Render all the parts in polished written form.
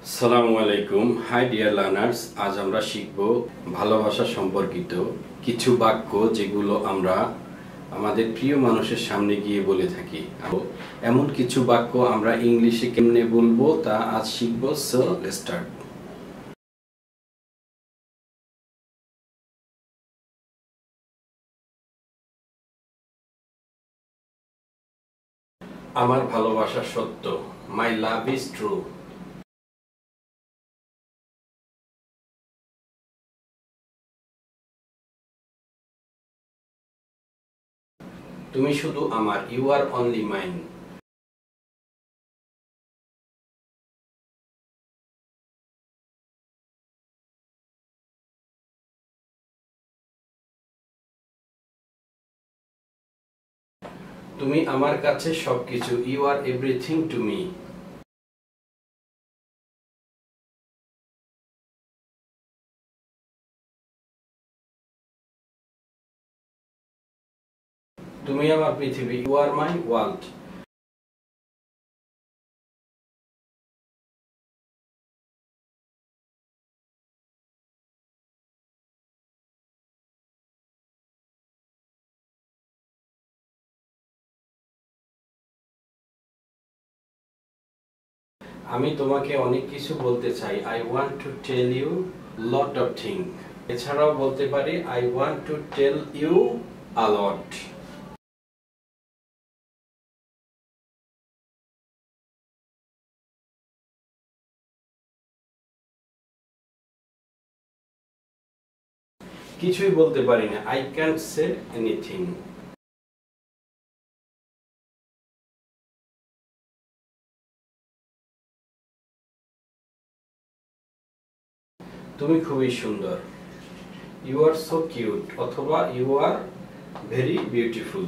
আসসালামু আলাইকুম। High dear learners, আজ আমরা শিখব ভালোবাসা সম্পর্কিত কিছু বাক্য যেগুলো আমরা আমাদের প্রিয় মানুষের সামনে গিয়ে বলে থাকি। এমন কিছু বাক্য আমরা ইংলিশে কেমনে বলবো তা আজ শিখব। So let's start. আমার ভালোবাসা সত্য, মাই লাভ ইজ ট্রু। তুমি শুধু আমার, ইউ আর অনলি মাইন। তুমি আমার কাছে সবকিছু, you are everything to me. তুমি আমার পৃথিবী, ইউ আর মাই ওয়ার্ল্ড। আমি তোমাকে অনেক কিছু বলতে চাই, I want to tell you lot of thing. এছাড়াও বলতে পারি I want to tell you a lot. কিছুই বলতে পারি না, আই ক্যান্ট সে এনিথিং। তুমি খুবই সুন্দর, ইউ আর সো কিউট, অথবা ইউ আর ভেরি বিউটিফুল।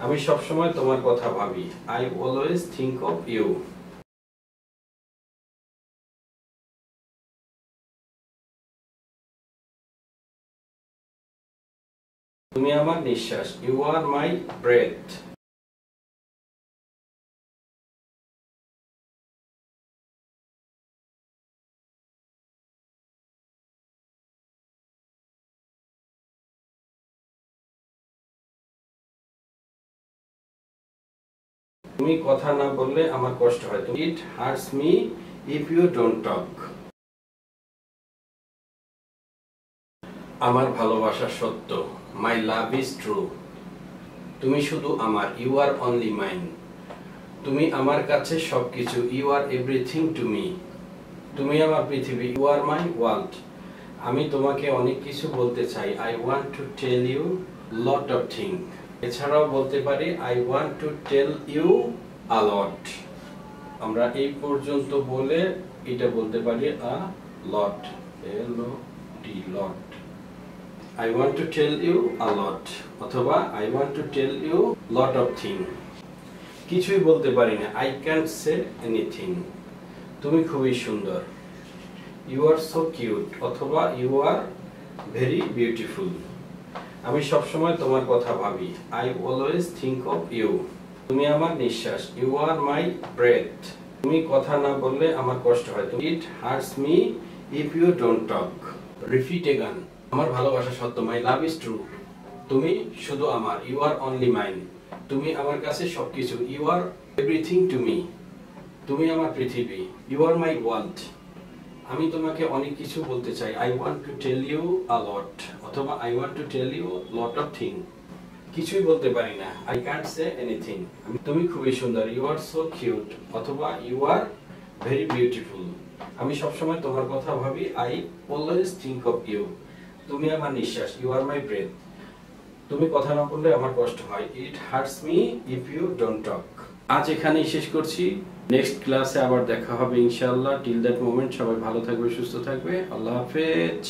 আমি সবসময় তোমার কথা ভাবি, I always think of you. তুমি আমার নিঃশ্বাস, ইউ আর মাই ব্রেথ। তুমি কথা না বললে আমার কষ্ট হয়, it hurts me if you don't talk. আমার ভালোবাসা সত্য, মাই লাভ ইজ ট্রু। তুমি শুধু আমার, ইউ আর অনলি মাইন। তুমি আমার কাছে সবকিছু, you are everything to me. তুমি আমার পৃথিবী, ইউ আর মাই ওয়ার্ল্ড। আমি তোমাকে অনেক কিছু বলতে চাই, I want to tell you lot of thing. এছাড়াও বলতে পারি I want to tell you a lot. আমরা এই পর্যন্ত বলে এটা বলতে পারি আ লট, এল ও টি, লট। I want to tell you a lot, অথবা I want to tell you lot of things। কিছুই বলতে পারি না, I can't say anything। তুমি খুবই সুন্দর, you are so cute, অথবা you are very beautiful। আমি সবসময় তোমার কথা ভাবি, I always think of you। তুমি আমার নিঃশ্বাস, you are my breath। তুমি কথা না বললে আমার কষ্ট হয়, it hurts me if you don't talk। Repeat again। আমার ভালোবাসা সত্য, মাই লাভ ইজ ট্রু। তুমি শুধু আমার, ইউ আর অনলি মাইন। তুমি আমার কাছে সবকিছু, you are everything to me. তুমি আমার পৃথিবী, ইউ আর মাই ওয়ার্ল্ড। আমি তোমাকে অনেক কিছু বলতে চাই, I want to tell you a lot, অথবা I want to tell you lot of thing. কিছুই বলতে পারি না, আই ক্যান্ট সে এনিথিং। তুমি খুবই সুন্দর, ইউ আর সো কিউট, অথবা ইউ আর ভেরি বিউটিফুল। আমি সবসময় তোমার কথা ভাবি, I always think of you. তুমি আমার নিঃশ্বাস, ইউ আর মাই ব্রেথ। তুমি কথা না বললে আমার কষ্ট হয়, it hurts me if you don't talk. আজ এখানেই শেষ করছি, নেক্সট ক্লাসে আবার দেখা হবে ইনশাআল্লাহ। টিল দ্যাট মোমেন্ট সবাই ভালো থাকবে, সুস্থ থাকবে। আল্লাহ হাফেজ।